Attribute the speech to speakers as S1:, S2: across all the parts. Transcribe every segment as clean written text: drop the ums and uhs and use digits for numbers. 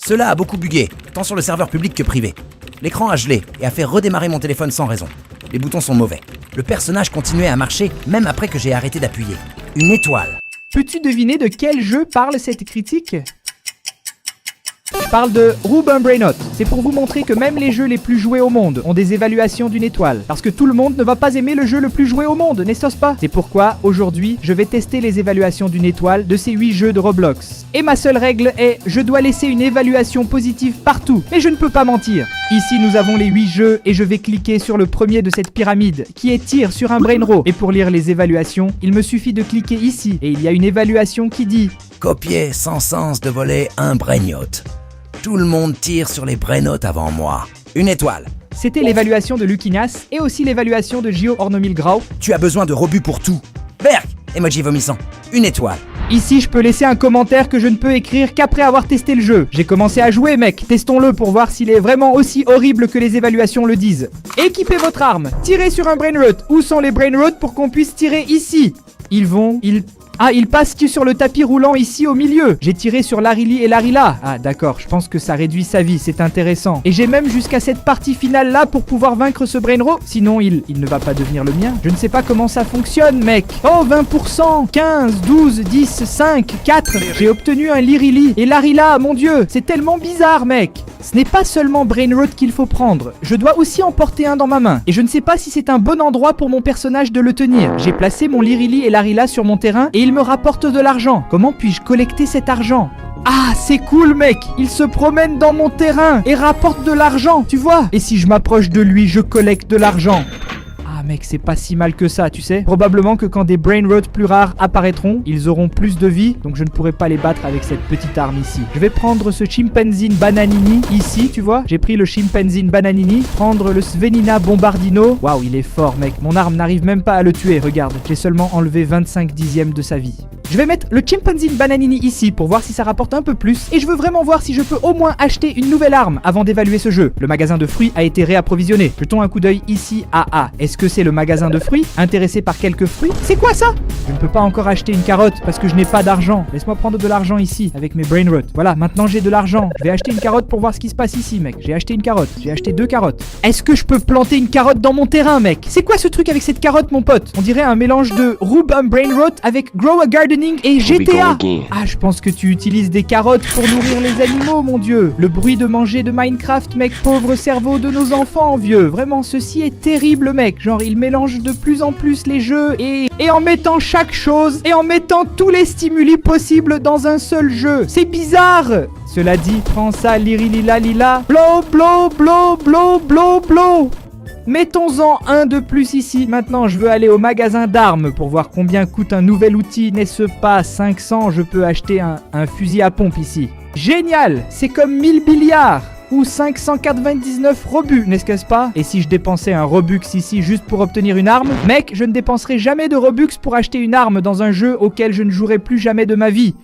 S1: Cela a beaucoup bugué, tant sur le serveur public que privé. L'écran a gelé et a fait redémarrer mon téléphone sans raison. Les boutons sont mauvais. Le personnage continuait à marcher même après que j'ai arrêté d'appuyer. Une étoile.
S2: Peux-tu deviner de quel jeu parle cette critique ? Je parle de Ruben Brainot. C'est pour vous montrer que même les jeux les plus joués au monde ont des évaluations d'une étoile. Parce que tout le monde ne va pas aimer le jeu le plus joué au monde, n'est-ce pas ? C'est pourquoi, aujourd'hui, je vais tester les évaluations d'une étoile de ces 8 jeux de Roblox. Et ma seule règle est, je dois laisser une évaluation positive partout. Mais je ne peux pas mentir. Ici, nous avons les 8 jeux et je vais cliquer sur le premier de cette pyramide, qui est tir sur un brainrow. Et pour lire les évaluations, il me suffit de cliquer ici. Et il y a une évaluation qui dit...
S1: Copier sans sens de voler un brainot. Tout le monde tire sur les brainots avant moi. Une étoile.
S2: C'était l'évaluation de Lukinas et aussi l'évaluation de Gio Ornomilgrau.
S1: Tu as besoin de rebut pour tout. Berk, emoji vomissant. Une étoile.
S2: Ici, je peux laisser un commentaire que je ne peux écrire qu'après avoir testé le jeu. J'ai commencé à jouer, mec. Testons-le pour voir s'il est vraiment aussi horrible que les évaluations le disent. Équipez votre arme. Tirez sur un brainrot. Où sont les brainrots pour qu'on puisse tirer ici ? Il passe sur le tapis roulant ici au milieu. J'ai tiré sur Larili et Larila. Ah d'accord, je pense que ça réduit sa vie, c'est intéressant. Et j'ai même jusqu'à cette partie finale là pour pouvoir vaincre ce brainrow. Sinon, il ne va pas devenir le mien. Je ne sais pas comment ça fonctionne, mec. Oh, 20%, 15, 12, 10, 5, 4. J'ai obtenu un Lirili et Larila, mon dieu. C'est tellement bizarre, mec. Ce n'est pas seulement brainrow qu'il faut prendre. Je dois aussi en porter un dans ma main. Et je ne sais pas si c'est un bon endroit pour mon personnage de le tenir. J'ai placé mon Lirili et Larila sur mon terrain et il me rapporte de l'argent. Comment puis-je collecter cet argent ? Ah, c'est cool, mec. Il se promène dans mon terrain et rapporte de l'argent, tu vois ? Et si je m'approche de lui, je collecte de l'argent. Ah mec, c'est pas si mal que ça, tu sais. Probablement que quand des brainrots plus rares apparaîtront, ils auront plus de vie, donc je ne pourrai pas les battre avec cette petite arme ici. Je vais prendre ce Chimpanzee Bananini ici, tu vois. J'ai pris le Chimpanzee Bananini, prendre le Svenina Bombardino. Waouh, il est fort, mec. Mon arme n'arrive même pas à le tuer, regarde. J'ai seulement enlevé 25 dixièmes de sa vie. Je vais mettre le Chimpanzee Bananini ici pour voir si ça rapporte un peu plus et je veux vraiment voir si je peux au moins acheter une nouvelle arme avant d'évaluer ce jeu. Le magasin de fruits a été réapprovisionné. Jetons un coup d'œil ici à A. Est-ce que c'est le magasin de fruits? Intéressé par quelques fruits? C'est quoi ça? Je ne peux pas encore acheter une carotte parce que je n'ai pas d'argent. Laisse-moi prendre de l'argent ici avec mes brainrots. Voilà, maintenant j'ai de l'argent. Je vais acheter une carotte pour voir ce qui se passe ici, mec. J'ai acheté une carotte. J'ai acheté 2 carottes. Est-ce que je peux planter une carotte dans mon terrain, mec? C'est quoi ce truc avec cette carotte, mon pote? On dirait un mélange de Rhubarb Brainrot avec Grow a Gardening et GTA. Ah, je pense que tu utilises des carottes pour nourrir les animaux, mon dieu. Le bruit de manger de Minecraft, mec. Pauvre cerveau de nos enfants, vieux. Vraiment, ceci est terrible, mec. Genre, il mélange de plus en plus les jeux et en mettant chaque chose et en mettant tous les stimuli possibles dans un seul jeu. C'est bizarre. Cela dit, prends ça, lirilila lila. Blow, blow, blow, blow, blow, blow. Mettons-en un de plus ici. Maintenant, je veux aller au magasin d'armes pour voir combien coûte un nouvel outil. N'est-ce pas 500, je peux acheter un fusil à pompe ici. Génial. C'est comme 1000 billards. Ou 599 Robux, n'est-ce pas? Et si je dépensais un Robux ici juste pour obtenir une arme? Mec, je ne dépenserai jamais de Robux pour acheter une arme dans un jeu auquel je ne jouerai plus jamais de ma vie.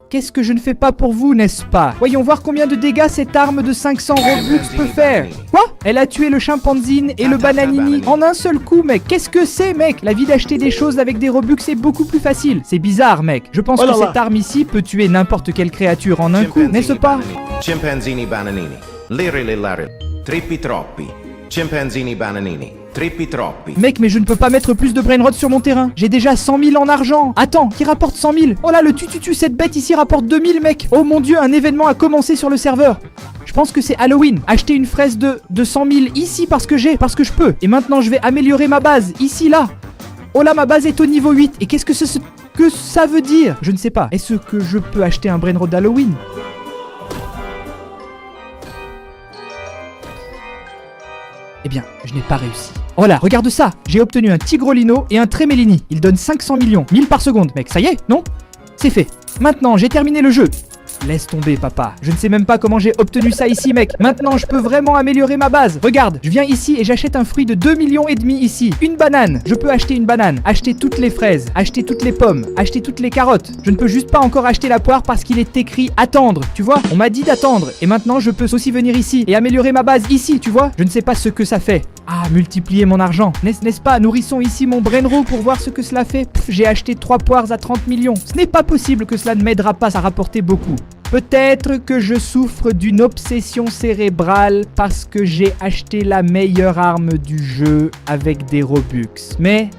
S2: Qu'est-ce que je ne fais pas pour vous, n'est-ce pas? Voyons voir combien de dégâts cette arme de 500 Robux peut faire. Quoi? Elle a tué le chimpanzine et le bananini en un seul coup, mec. Qu'est-ce que c'est, mec? La vie d'acheter des choses avec des Robux est beaucoup plus facile. C'est bizarre, mec. Je pense que cette arme ici peut tuer n'importe quelle créature en un coup, n'est-ce pas?
S3: Chimpanzini bananini. Lirili larili. Trippi troppi. Chimpanzini bananini. Trippi troppi.
S2: Mec, mais je ne peux pas mettre plus de brainrots sur mon terrain. J'ai déjà 100 000 en argent. Attends, qui rapporte 100 000? Oh là, le tu, cette bête ici rapporte 2000, mec. Oh mon dieu, un événement a commencé sur le serveur. Je pense que c'est Halloween. Acheter une fraise de 100 000 ici parce que je peux. Et maintenant, je vais améliorer ma base, ici, là. Oh là, ma base est au niveau 8. Et qu'est-ce que ça veut dire? Je ne sais pas. Est-ce que je peux acheter un brainrot d'Halloween? Eh bien, je n'ai pas réussi. Oh là, regarde ça. J'ai obtenu un Tigrolino et un Tremellini. Il donne 500 millions. 1000 par seconde, mec. Ça y est, non? C'est fait. Maintenant, j'ai terminé le jeu. Laisse tomber, papa. Je ne sais même pas comment j'ai obtenu ça ici, mec. Maintenant, je peux vraiment améliorer ma base. Regarde, je viens ici et j'achète un fruit de 2,5 millions ici. Une banane. Je peux acheter une banane. Acheter toutes les fraises. Acheter toutes les pommes. Acheter toutes les carottes. Je ne peux juste pas encore acheter la poire parce qu'il est écrit attendre. Tu vois? On m'a dit d'attendre. Et maintenant, je peux aussi venir ici et améliorer ma base ici, tu vois? Je ne sais pas ce que ça fait. Ah, multiplier mon argent. N'est-ce pas? Nourrissons ici mon brainrow pour voir ce que cela fait. J'ai acheté 3 poires à 30 millions. Ce n'est pas possible que cela ne m'aidera pas à rapporter beaucoup. Peut-être que je souffre d'une obsession cérébrale parce que j'ai acheté la meilleure arme du jeu avec des Robux. Mais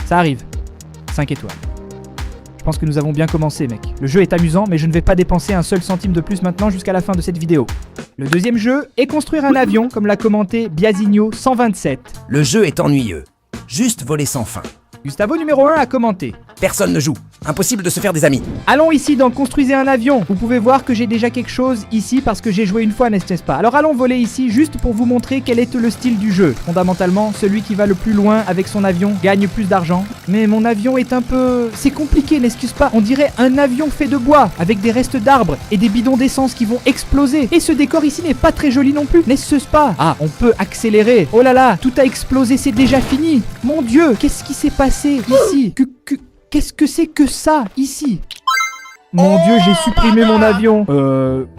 S2: ça arrive. 5 étoiles. Je pense que nous avons bien commencé, mec. Le jeu est amusant, mais je ne vais pas dépenser un seul centime de plus maintenant jusqu'à la fin de cette vidéo. Le deuxième jeu est construire un avion, comme l'a commenté Biasigno 127.
S1: Le jeu est ennuyeux. Juste voler sans fin.
S2: Gustavo numéro 1 a commenté.
S1: Personne ne joue. Impossible de se faire des amis.
S2: Allons ici dans Construisez un avion. Vous pouvez voir que j'ai déjà quelque chose ici parce que j'ai joué une fois, n'est-ce pas? Alors allons voler ici juste pour vous montrer quel est le style du jeu. Fondamentalement, celui qui va le plus loin avec son avion gagne plus d'argent. Mais mon avion est un peu... C'est compliqué, n'est-ce pas? On dirait un avion fait de bois avec des restes d'arbres et des bidons d'essence qui vont exploser. Et ce décor ici n'est pas très joli non plus, n'est-ce pas? Ah, on peut accélérer. Oh là là, tout a explosé, c'est déjà fini. Mon Dieu, qu'est-ce qui s'est passé ici? Qu'est-ce que c'est que ça, ici? Mon Dieu, j'ai supprimé mon avion.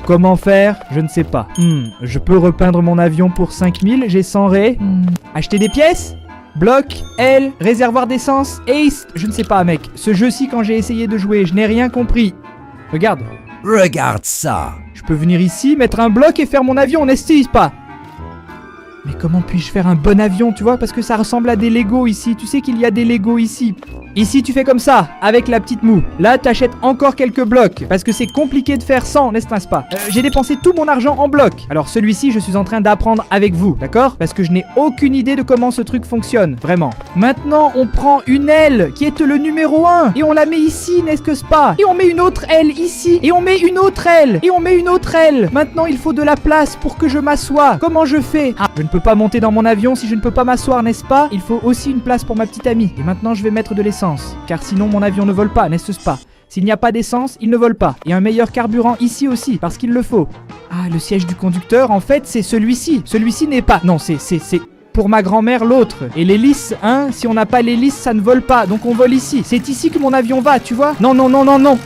S2: Comment faire? Je ne sais pas. Je peux repeindre mon avion pour 5000, j'ai 100 raies. Acheter des pièces? Bloc, L, réservoir d'essence, Ace. Je ne sais pas, mec. Ce jeu-ci, quand j'ai essayé de jouer, je n'ai rien compris. Regarde.
S1: Regarde ça.
S2: Je peux venir ici, mettre un bloc et faire mon avion, n'est-ce pas? Mais comment puis-je faire un bon avion, tu vois? Parce que ça ressemble à des Lego ici. Tu sais qu'il y a des Lego ici. Ici, tu fais comme ça, avec la petite moue. Là, t'achètes encore quelques blocs. Parce que c'est compliqué de faire 100, n'est-ce pas? J'ai dépensé tout mon argent en blocs. Alors celui-ci, je suis en train d'apprendre avec vous, d'accord? Parce que je n'ai aucune idée de comment ce truc fonctionne, vraiment. Maintenant, on prend une aile, qui est le numéro 1. Et on la met ici, n'est-ce pas? Et on met une autre aile ici. Et on met une autre aile. Et on met une autre aile. Maintenant, il faut de la place pour que je m'assoie. Comment je fais? Ah, je ne peux pas monter dans mon avion si je ne peux pas m'asseoir, n'est-ce pas? Il faut aussi une place pour ma petite amie. Et maintenant, je vais mettre de l'essence. Car sinon mon avion ne vole pas, n'est-ce pas? S'il n'y a pas d'essence, il ne vole pas. Et un meilleur carburant ici aussi, parce qu'il le faut. Ah, le siège du conducteur, en fait, c'est celui-ci. Celui-ci n'est pas... Non, c'est pour ma grand-mère l'autre. Et l'hélice, hein, si on n'a pas l'hélice, ça ne vole pas. Donc on vole ici. C'est ici que mon avion va, tu vois? Non, non, non, non, non.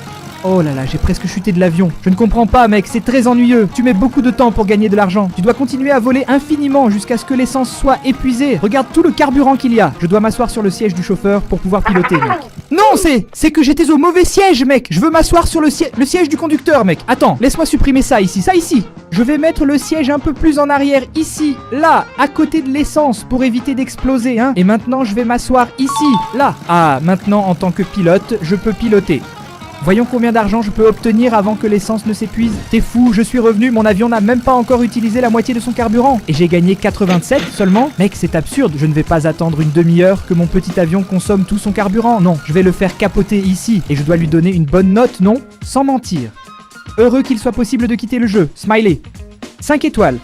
S2: Oh là là, j'ai presque chuté de l'avion. Je ne comprends pas, mec, c'est très ennuyeux. Tu mets beaucoup de temps pour gagner de l'argent. Tu dois continuer à voler infiniment jusqu'à ce que l'essence soit épuisée. Regarde tout le carburant qu'il y a. Je dois m'asseoir sur le siège du chauffeur pour pouvoir piloter, mec. Non, c'est que j'étais au mauvais siège, mec. Je veux m'asseoir sur le siège du conducteur, mec. Attends, laisse-moi supprimer ça ici, ça ici. Je vais mettre le siège un peu plus en arrière, ici, là, à côté de l'essence, pour éviter d'exploser, hein. Et maintenant, je vais m'asseoir ici, là. Ah, maintenant, en tant que pilote, je peux piloter. Voyons combien d'argent je peux obtenir avant que l'essence ne s'épuise. T'es fou, je suis revenu, mon avion n'a même pas encore utilisé la moitié de son carburant. Et j'ai gagné 87 seulement. Mec, c'est absurde, je ne vais pas attendre une demi-heure que mon petit avion consomme tout son carburant. Non, je vais le faire capoter ici. Et je dois lui donner une bonne note, non? Sans mentir. Heureux qu'il soit possible de quitter le jeu. Smiley. 5 étoiles.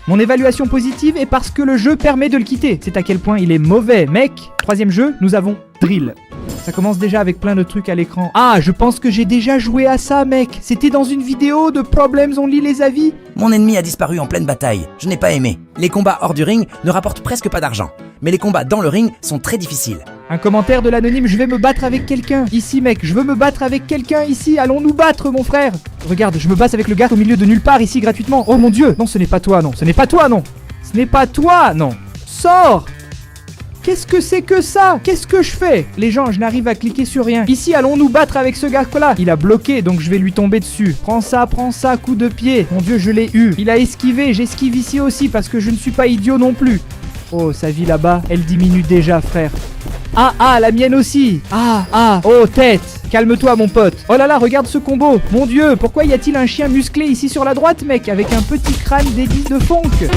S2: Mon évaluation positive est parce que le jeu permet de le quitter. C'est à quel point il est mauvais, mec. Troisième jeu, nous avons Drill. Ça commence déjà avec plein de trucs à l'écran. Ah, je pense que j'ai déjà joué à ça, mec. C'était dans une vidéo de Problems Only les avis.
S1: Mon ennemi a disparu en pleine bataille. Je n'ai pas aimé. Les combats hors du ring ne rapportent presque pas d'argent. Mais les combats dans le ring sont très difficiles.
S2: Un commentaire de l'anonyme, je vais me battre avec quelqu'un. Ici, mec, je veux me battre avec quelqu'un ici. Allons nous battre, mon frère. Regarde, je me bats avec le gars au milieu de nulle part ici gratuitement. Oh mon Dieu. Non, ce n'est pas toi, non. Ce n'est pas toi, non. Ce n'est pas toi, non. Sors. Qu'est-ce que c'est que ça? Qu'est-ce que je fais? Les gens, je n'arrive à cliquer sur rien. Ici, allons nous battre avec ce gars-là. Il a bloqué, donc je vais lui tomber dessus. Prends ça, coup de pied. Mon Dieu, je l'ai eu. Il a esquivé, j'esquive ici aussi parce que je ne suis pas idiot non plus. Oh, sa vie là-bas, elle diminue déjà, frère. Ah, la mienne aussi. Oh, tête. Calme-toi, mon pote. Oh là là, regarde ce combo. Mon Dieu, pourquoi y a-t-il un chien musclé ici sur la droite, mec, avec un petit crâne d'Eddie de Funk?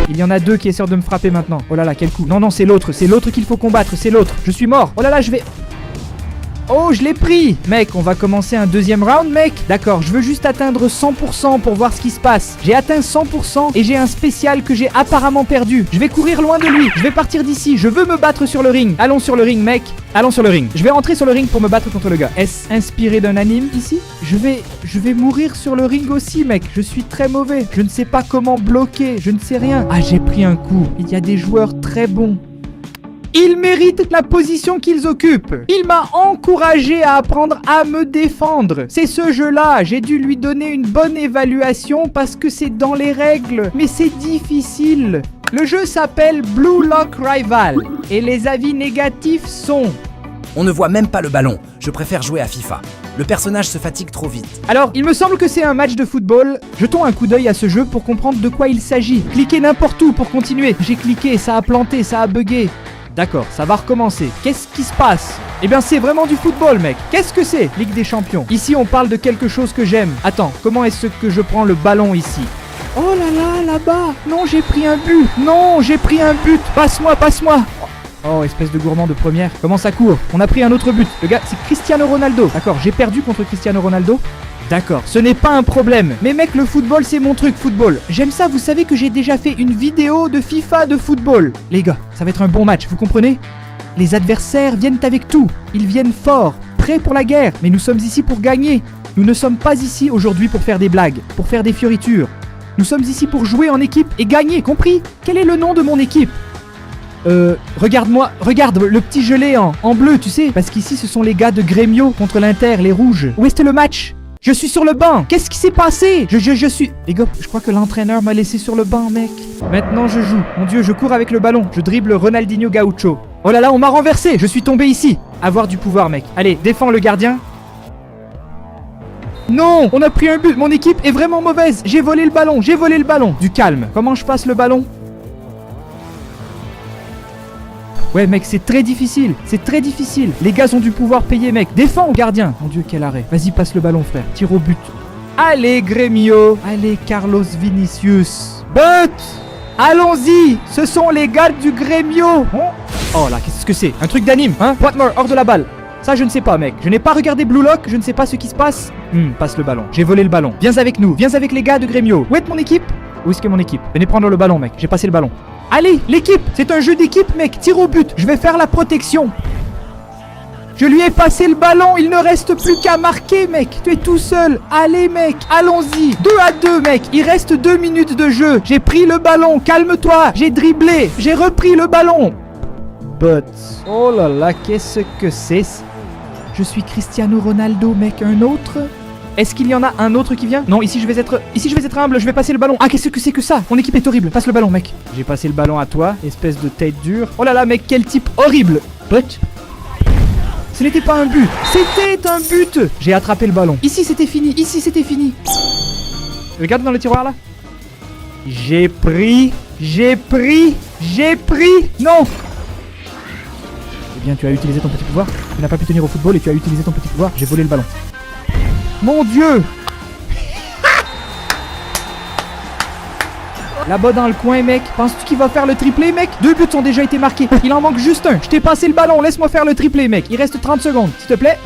S2: Il y en a deux qui essaient de me frapper maintenant. Oh là là, quel coup. Non, c'est l'autre qu'il faut combattre, c'est l'autre. Je suis mort. Oh là là, je vais... Oh, je l'ai pris. Mec, on va commencer un deuxième round, mec. D'accord, je veux juste atteindre 100% pour voir ce qui se passe. J'ai atteint 100% et j'ai un spécial que j'ai apparemment perdu. Je vais courir loin de lui. Je vais partir d'ici. Je veux me battre sur le ring. Allons sur le ring, mec. Allons sur le ring. Je vais rentrer sur le ring pour me battre contre le gars. Est-ce inspiré d'un anime ici? Je vais mourir sur le ring aussi, mec. Je suis très mauvais. Je ne sais pas comment bloquer. Je ne sais rien. Ah, j'ai pris un coup. Il y a des joueurs très bons. Ils méritent la position qu'ils occupent. Il m'a encouragé à apprendre à me défendre. C'est ce jeu-là. J'ai dû lui donner une bonne évaluation parce que c'est dans les règles. Mais c'est difficile. Le jeu s'appelle Blue Lock Rival. Et les avis négatifs sont...
S1: On ne voit même pas le ballon. Je préfère jouer à FIFA. Le personnage se fatigue trop vite.
S2: Alors, il me semble que c'est un match de football. Jetons un coup d'œil à ce jeu pour comprendre de quoi il s'agit. Cliquez n'importe où pour continuer. J'ai cliqué, ça a planté, ça a bugué. D'accord, ça va recommencer. Qu'est-ce qui se passe? Eh bien, c'est vraiment du football, mec. Qu'est-ce que c'est, Ligue des Champions? Ici, on parle de quelque chose que j'aime. Attends, comment est-ce que je prends le ballon ici? Oh là là, là-bas. Non, j'ai pris un but. Non, j'ai pris un but. Passe-moi, passe-moi. Oh, espèce de gourmand de première. Comment ça court? On a pris un autre but. Le gars, c'est Cristiano Ronaldo. D'accord, j'ai perdu contre Cristiano Ronaldo. D'accord, ce n'est pas un problème. Mais mec, le football, c'est mon truc, football. J'aime ça, vous savez que j'ai déjà fait une vidéo de FIFA de football. Les gars, ça va être un bon match, vous comprenez? Les adversaires viennent avec tout. Ils viennent forts, prêts pour la guerre. Mais nous sommes ici pour gagner. Nous ne sommes pas ici aujourd'hui pour faire des blagues, pour faire des fioritures. Nous sommes ici pour jouer en équipe et gagner, compris? Quel est le nom de mon équipe? Regarde-moi, regarde le petit gelé en bleu, tu sais. Parce qu'ici, ce sont les gars de Grêmio contre l'Inter, les rouges. Où est-ce le match? Je suis sur le banc. Qu'est-ce qui s'est passé? Je suis... Les gars, je crois que l'entraîneur m'a laissé sur le banc, mec. Maintenant, je joue. Mon Dieu, je cours avec le ballon. Je dribble Ronaldinho Gaucho. Oh là là, on m'a renversé. Je suis tombé ici. Avoir du pouvoir, mec. Allez, défends le gardien. Non, on a pris un but. Mon équipe est vraiment mauvaise. J'ai volé le ballon. J'ai volé le ballon. Du calme. Comment je passe le ballon? Ouais mec, c'est très difficile, c'est très difficile. Les gars ont du pouvoir payer mec. Défends au gardien. Mon Dieu, quel arrêt. Vas-y, passe le ballon frère. Tire au but. Allez Grêmio. Allez Carlos Vinicius. But. Allons-y. Ce sont les gars du Grêmio. Oh là, qu'est-ce que c'est? Un truc d'anime, hein? Watmore, hors de la balle. Ça je ne sais pas mec. Je n'ai pas regardé Blue Lock, je ne sais pas ce qui se passe. Passe le ballon. J'ai volé le ballon. Viens avec nous. Viens avec les gars de Grêmio. Où est mon équipe? Où est-ce que mon équipe? Venez prendre le ballon mec. J'ai passé le ballon. Allez, l'équipe, c'est un jeu d'équipe, mec. Tire au but, je vais faire la protection. Je lui ai passé le ballon, il ne reste plus qu'à marquer, mec. Tu es tout seul. Allez, mec, allons-y. 2-2, mec. Il reste 2 minutes de jeu. J'ai pris le ballon, calme-toi. J'ai dribblé, j'ai repris le ballon. But, oh là là, qu'est-ce que c'est? Je suis Cristiano Ronaldo, mec. Un autre? Est-ce qu'il y en a un autre qui vient? Non, ici je vais être humble, je vais passer le ballon. Ah, qu'est-ce que c'est que ça? Mon équipe est horrible, passe le ballon mec. J'ai passé le ballon à toi, espèce de tête dure. Oh là là mec, quel type horrible. But ce n'était pas un but, c'était un but. J'ai attrapé le ballon. Ici c'était fini, ici c'était fini. Regarde dans le tiroir là. J'ai pris. Non. Eh bien tu as utilisé ton petit pouvoir. Tu n'as pas pu tenir au football et tu as utilisé ton petit pouvoir. J'ai volé le ballon. Mon Dieu. Là-bas dans le coin, mec. Penses-tu qu'il va faire le triplé, mec? 2 buts ont déjà été marqués. Il en manque juste un. Je t'ai passé le ballon. Laisse-moi faire le triplé, mec. Il reste 30 secondes, s'il te plaît.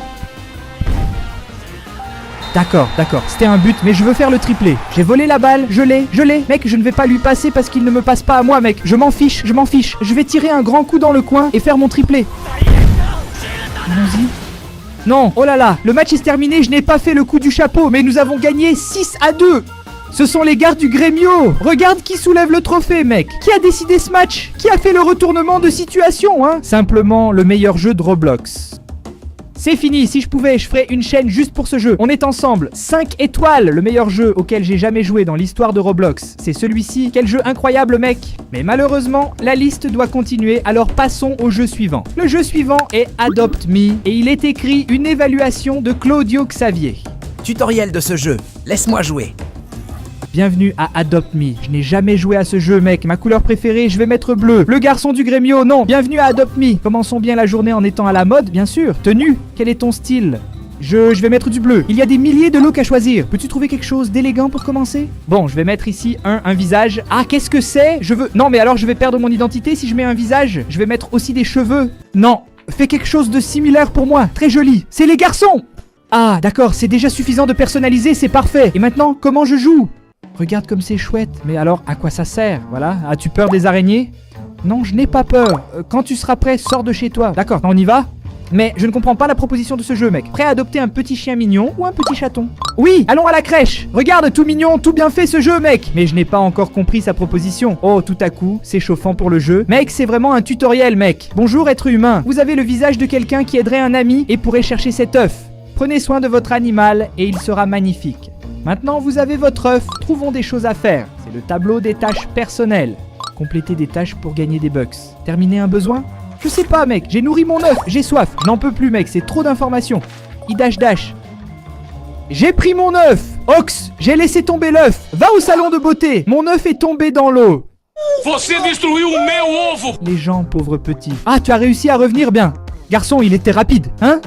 S2: D'accord. C'était un but, mais je veux faire le triplé. J'ai volé la balle. Je l'ai. Mec, je ne vais pas lui passer parce qu'il ne me passe pas à moi, mec. Je m'en fiche. Je vais tirer un grand coup dans le coin et faire mon triplé. Allons-y. Non, oh là là, le match est terminé, je n'ai pas fait le coup du chapeau, mais nous avons gagné 6-2. Ce sont les gars du Grêmio. Regarde qui soulève le trophée, mec. Qui a décidé ce match? Qui a fait le retournement de situation, hein? Simplement le meilleur jeu de Roblox. C'est fini, si je pouvais, je ferais une chaîne juste pour ce jeu. On est ensemble, 5 étoiles, le meilleur jeu auquel j'ai jamais joué dans l'histoire de Roblox. C'est celui-ci, quel jeu incroyable mec. Mais malheureusement, la liste doit continuer, alors passons au jeu suivant. Le jeu suivant est Adopt Me, et il est écrit une évaluation de Claudio Xavier.
S1: Tutoriel de ce jeu, laisse-moi jouer.
S2: Bienvenue à Adopt Me. Je n'ai jamais joué à ce jeu, mec. Ma couleur préférée, je vais mettre bleu. Le garçon du Grêmio, non. Bienvenue à Adopt Me. Commençons bien la journée en étant à la mode, bien sûr. Tenue, quel est ton style? Je vais mettre du bleu. Il y a des milliers de looks à choisir. Peux-tu trouver quelque chose d'élégant pour commencer? Bon, je vais mettre ici un visage. Ah, qu'est-ce que c'est? Non, mais alors je vais perdre mon identité si je mets un visage. Je vais mettre aussi des cheveux. Non, fais quelque chose de similaire pour moi. Très joli. C'est les garçons. Ah, d'accord, c'est déjà suffisant de personnaliser, c'est parfait. Et maintenant, comment je joue? Regarde comme c'est chouette. Mais alors, à quoi ça sert? Voilà. As-tu peur des araignées? Non, je n'ai pas peur. Quand tu seras prêt, sors de chez toi. D'accord, on y va? Mais je ne comprends pas la proposition de ce jeu, mec. Prêt à adopter un petit chien mignon ou un petit chaton? Oui, allons à la crèche. Regarde, tout mignon, tout bien fait ce jeu, mec. Mais je n'ai pas encore compris sa proposition. Oh, tout à coup, c'est chauffant pour le jeu. Mec, c'est vraiment un tutoriel, mec. Bonjour, être humain. Vous avez le visage de quelqu'un qui aiderait un ami et pourrait chercher cet œuf. Prenez soin de votre animal et il sera magnifique. Maintenant, vous avez votre œuf, trouvons des choses à faire. C'est le tableau des tâches personnelles. Compléter des tâches pour gagner des bucks. Terminer un besoin? Je sais pas, mec, j'ai nourri mon œuf, j'ai soif. Je n'en peux plus, mec, c'est trop d'informations. I-dash-dash. J'ai pris mon œuf. Ox, j'ai laissé tomber l'œuf. Va au salon de beauté. Mon œuf est tombé dans l'eau.
S4: Você destruiu o meu ovo!
S2: Les gens, pauvres petits. Ah, tu as réussi à revenir bien. Garçon, il était rapide, hein?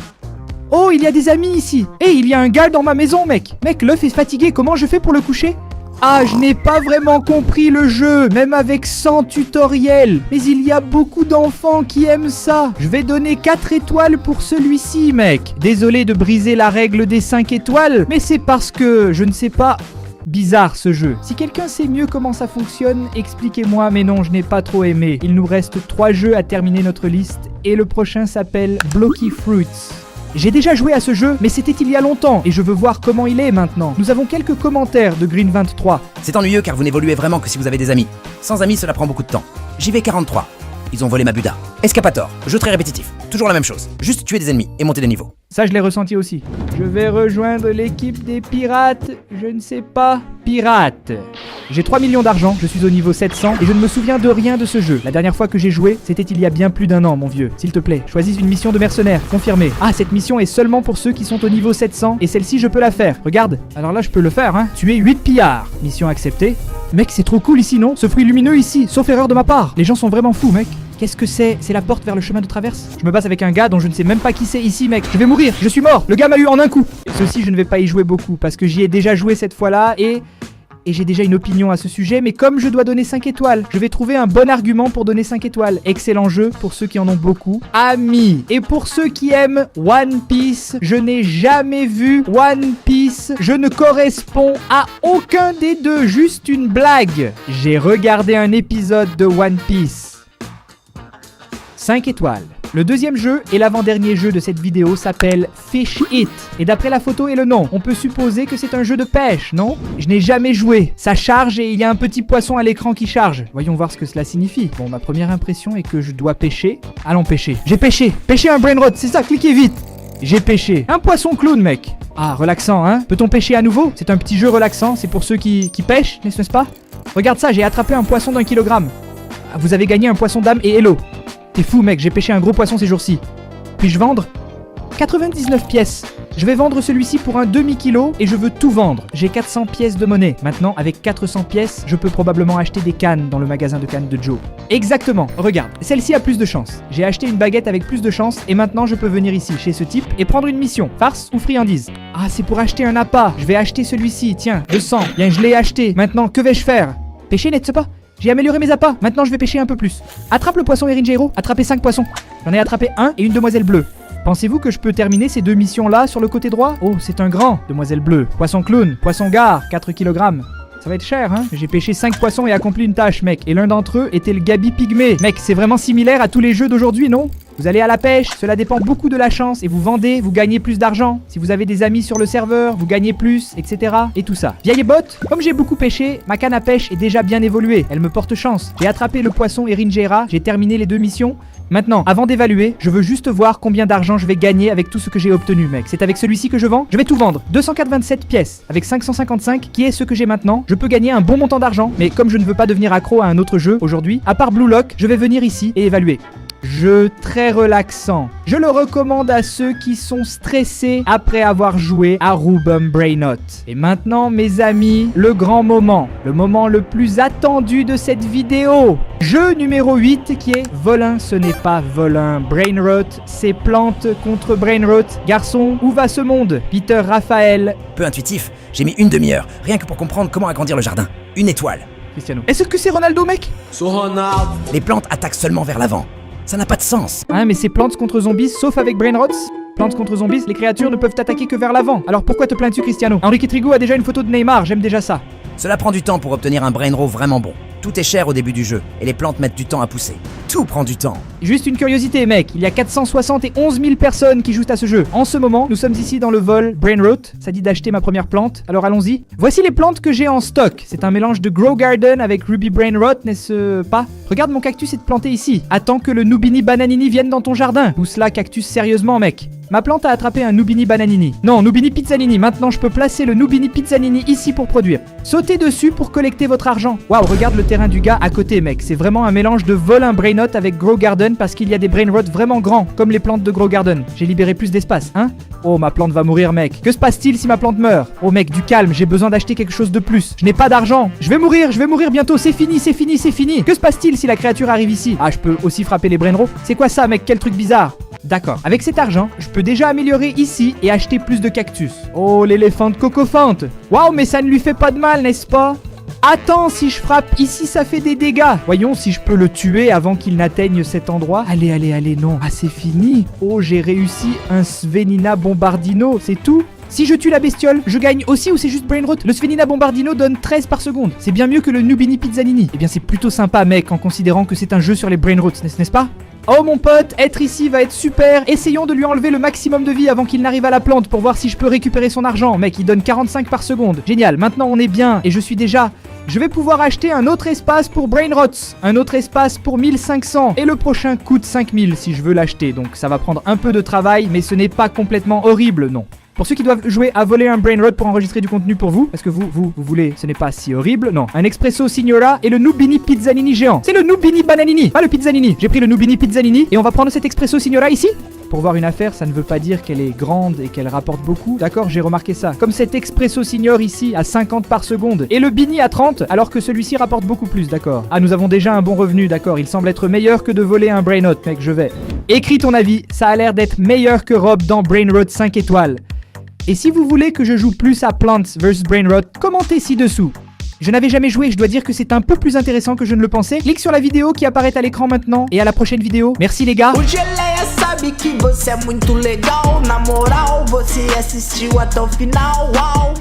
S2: Oh, il y a des amis ici. Et il y a un gars dans ma maison, mec. Mec, l'œuf est fatigué. Comment je fais pour le coucher? Ah, je n'ai pas vraiment compris le jeu, même avec 100 tutoriels. Mais il y a beaucoup d'enfants qui aiment ça. Je vais donner 4 étoiles pour celui-ci, mec. Désolé de briser la règle des 5 étoiles, mais c'est parce que, je ne sais pas... Bizarre ce jeu. Si quelqu'un sait mieux comment ça fonctionne, expliquez-moi, mais non, je n'ai pas trop aimé. Il nous reste 3 jeux à terminer notre liste, et le prochain s'appelle Blocky Fruits. J'ai déjà joué à ce jeu, mais c'était il y a longtemps, et je veux voir comment il est maintenant. Nous avons quelques commentaires de Green23.
S1: C'est ennuyeux car vous n'évoluez vraiment que si vous avez des amis. Sans amis, cela prend beaucoup de temps. JV43. Ils ont volé ma Buda. Escapator. Jeu très répétitif. Toujours la même chose. Juste tuer des ennemis et monter de niveau.
S2: Ça, je l'ai ressenti aussi. Je vais rejoindre l'équipe des pirates. Je ne sais pas. Pirates. J'ai 3 millions d'argent, je suis au niveau 700 et je ne me souviens de rien de ce jeu. La dernière fois que j'ai joué, c'était il y a bien plus d'1 an, mon vieux. S'il te plaît, choisis une mission de mercenaire. Confirmé. Ah, cette mission est seulement pour ceux qui sont au niveau 700 et celle-ci, je peux la faire. Regarde. Alors là, je peux le faire, hein. Tuer 8 pillards. Mission acceptée. Mec, c'est trop cool ici, non? Ce fruit lumineux ici, sauf erreur de ma part. Les gens sont vraiment fous, mec. Qu'est-ce que c'est? C'est la porte vers le chemin de traverse? Je me base avec un gars dont je ne sais même pas qui c'est ici, mec. Je vais mourir, je suis mort. Le gars m'a eu en un coup. Ceci, je ne vais pas y jouer beaucoup parce que j'y ai déjà joué cette fois-là et j'ai déjà une opinion à ce sujet, mais comme je dois donner 5 étoiles, je vais trouver un bon argument pour donner 5 étoiles. Excellent jeu pour ceux qui en ont beaucoup. Amis. Et pour ceux qui aiment One Piece, je n'ai jamais vu One Piece. Je ne corresponds à aucun des deux, juste une blague. J'ai regardé un épisode de One Piece. 5 étoiles. Le deuxième jeu et l'avant-dernier jeu de cette vidéo s'appelle Fish It. Et d'après la photo et le nom, on peut supposer que c'est un jeu de pêche, non? Je n'ai jamais joué. Ça charge et il y a un petit poisson à l'écran qui charge. Voyons voir ce que cela signifie. Bon, ma première impression est que je dois pêcher. Allons pêcher. J'ai pêché. Pêcher un brain rot, c'est ça, cliquez vite. J'ai pêché. Un poisson clown, mec. Ah, relaxant, hein? Peut-on pêcher à nouveau? C'est un petit jeu relaxant, c'est pour ceux qui pêchent, n'est-ce pas? Regarde ça, j'ai attrapé un poisson d'1 kilogramme. Ah, vous avez gagné un poisson d'âme et hello. T'es fou, mec, j'ai pêché un gros poisson ces jours-ci. Puis-je vendre? 99 pièces. Je vais vendre celui-ci pour un demi-kilo et je veux tout vendre. J'ai 400 pièces de monnaie. Maintenant, avec 400 pièces, je peux probablement acheter des cannes dans le magasin de cannes de Joe. Exactement. Regarde, celle-ci a plus de chance. J'ai acheté une baguette avec plus de chance et maintenant je peux venir ici, chez ce type, et prendre une mission. Farce ou friandise? Ah, c'est pour acheter un appât. Je vais acheter celui-ci. Tiens, 200. Bien, je l'ai acheté. Maintenant, que vais-je faire? Pêcher, n'est-ce pas? J'ai amélioré mes appâts, maintenant je vais pêcher un peu plus. Attrape le poisson Erinjiro, attrapez 5 poissons. J'en ai attrapé un et une demoiselle bleue. Pensez-vous que je peux terminer ces 2 missions-là sur le côté droit? Oh, c'est un grand, demoiselle bleue. Poisson clown, poisson gare, 4 kg. Ça va être cher, hein? J'ai pêché 5 poissons et accompli une tâche, mec. Et l'un d'entre eux était le Gabi Pygmée. Mec, c'est vraiment similaire à tous les jeux d'aujourd'hui, non? Vous allez à la pêche, cela dépend beaucoup de la chance, et vous vendez, vous gagnez plus d'argent. Si vous avez des amis sur le serveur, vous gagnez plus, etc. Et tout ça. Vieille botte, comme j'ai beaucoup pêché, ma canne à pêche est déjà bien évoluée. Elle me porte chance. J'ai attrapé le poisson Erinjera, j'ai terminé les 2 missions. Maintenant, avant d'évaluer, je veux juste voir combien d'argent je vais gagner avec tout ce que j'ai obtenu, mec. C'est avec celui-ci que je vends? Je vais tout vendre. 287 pièces. Avec 555, qui est ce que j'ai maintenant, je peux gagner un bon montant d'argent. Mais comme je ne veux pas devenir accro à un autre jeu aujourd'hui, à part Blue Lock, je vais venir ici et évaluer. Jeu très relaxant. Je le recommande à ceux qui sont stressés après avoir joué à Rubum Brainot. Et maintenant, mes amis, le grand moment. Le moment le plus attendu de cette vidéo. Jeu numéro 8 qui est Volin, ce n'est pas Volin. Brainrot, c'est plante contre Brainrot. Garçon, où va ce monde? Peter Raphaël.
S1: Peu intuitif, j'ai mis une demi-heure, rien que pour comprendre comment agrandir le jardin. Une étoile.
S2: Cristiano. Est-ce que c'est Ronaldo, mec?
S1: Les plantes attaquent seulement vers l'avant. Ça n'a pas de sens.
S2: Hein, mais c'est Plantes contre Zombies, sauf avec Brainrots. Plantes contre Zombies, les créatures ne peuvent attaquer que vers l'avant. Alors pourquoi te plains-tu, Cristiano? Enrique Trigo a déjà une photo de Neymar, j'aime déjà ça.
S1: Cela prend du temps pour obtenir un brain row vraiment bon. Tout est cher au début du jeu, et les plantes mettent du temps à pousser. Tout prend du temps.
S2: Juste une curiosité, mec, il y a 471 000 personnes qui jouent à ce jeu. En ce moment, nous sommes ici dans le vol Brainrot. Ça dit d'acheter ma première plante, alors allons-y. Voici les plantes que j'ai en stock. C'est un mélange de Grow Garden avec Ruby Brainrot, n'est-ce pas? Regarde, mon cactus est planté ici. Attends que le Nubini Bananini vienne dans ton jardin. Pousse là, cactus, sérieusement, mec. Ma plante a attrapé un Nubini Bananini. Non, Nubini Pizzanini. Maintenant, je peux placer le Nubini Pizzanini ici pour produire. Sautez dessus pour collecter votre argent. Waouh, regarde le terrain du gars à côté, mec. C'est vraiment un mélange de Volin Brainot Brainrot avec Grow Garden parce qu'il y a des Brainrot vraiment grands, comme les plantes de Grow Garden. J'ai libéré plus d'espace, hein? Oh, ma plante va mourir, mec. Que se passe-t-il si ma plante meurt? Oh, mec, du calme, j'ai besoin d'acheter quelque chose de plus. Je n'ai pas d'argent. Je vais mourir bientôt. C'est fini, c'est fini, c'est fini. Que se passe-t-il si la créature arrive ici? Ah, je peux aussi frapper les Brainrot. C'est quoi ça, mec? Quel truc bizarre. D'accord, avec cet argent, je peux déjà améliorer ici et acheter plus de cactus. Oh, l'éléphant de Cocofante. Waouh, mais ça ne lui fait pas de mal, n'est-ce pas? Attends, si je frappe ici, ça fait des dégâts. Voyons si je peux le tuer avant qu'il n'atteigne cet endroit. Allez, non. Ah, c'est fini. Oh, j'ai réussi un Svenina Bombardino, c'est tout? Si je tue la bestiole, je gagne aussi ou c'est juste Brainrot? Le Svenina Bombardino donne 13 par seconde. C'est bien mieux que le Nubini Pizzanini. Eh bien, c'est plutôt sympa, mec, en considérant que c'est un jeu sur les Brainrots, n'est-ce pas? Oh mon pote, être ici va être super. Essayons de lui enlever le maximum de vie avant qu'il n'arrive à la plante pour voir si je peux récupérer son argent. Mec, il donne 45 par seconde. Génial, maintenant on est bien et je suis déjà... Je vais pouvoir acheter un autre espace pour Brainrots, un autre espace pour 1500 et le prochain coûte 5000 si je veux l'acheter. Donc ça va prendre un peu de travail mais ce n'est pas complètement horrible, non. Pour ceux qui doivent jouer à voler un Brainrot pour enregistrer du contenu pour vous, parce que vous voulez, ce n'est pas si horrible, non. Un Espresso Signora et le Nubini Pizzanini géant. C'est le Nubini Bananini, pas le Pizzanini. J'ai pris le Nubini Pizzanini et on va prendre cet Espresso Signora ici. Pour voir une affaire, ça ne veut pas dire qu'elle est grande et qu'elle rapporte beaucoup. D'accord, j'ai remarqué ça. Comme cet Espresso Signor ici à 50 par seconde et le Bini à 30, alors que celui-ci rapporte beaucoup plus, d'accord. Ah, nous avons déjà un bon revenu, d'accord. Il semble être meilleur que de voler un Brainrot, mec, je vais. Écris ton avis, ça a l'air d'être meilleur que Rob dans Brainrot 5 étoiles. Et si vous voulez que je joue plus à Plants vs Brainrot, commentez ci-dessous. Je n'avais jamais joué, je dois dire que c'est un peu plus intéressant que je ne le pensais. Clique sur la vidéo qui apparaît à l'écran maintenant et à la prochaine vidéo. Merci les gars.
S5: O Geleia sabe que você é muito legal. Na moral, você assistiu até o final. Uau.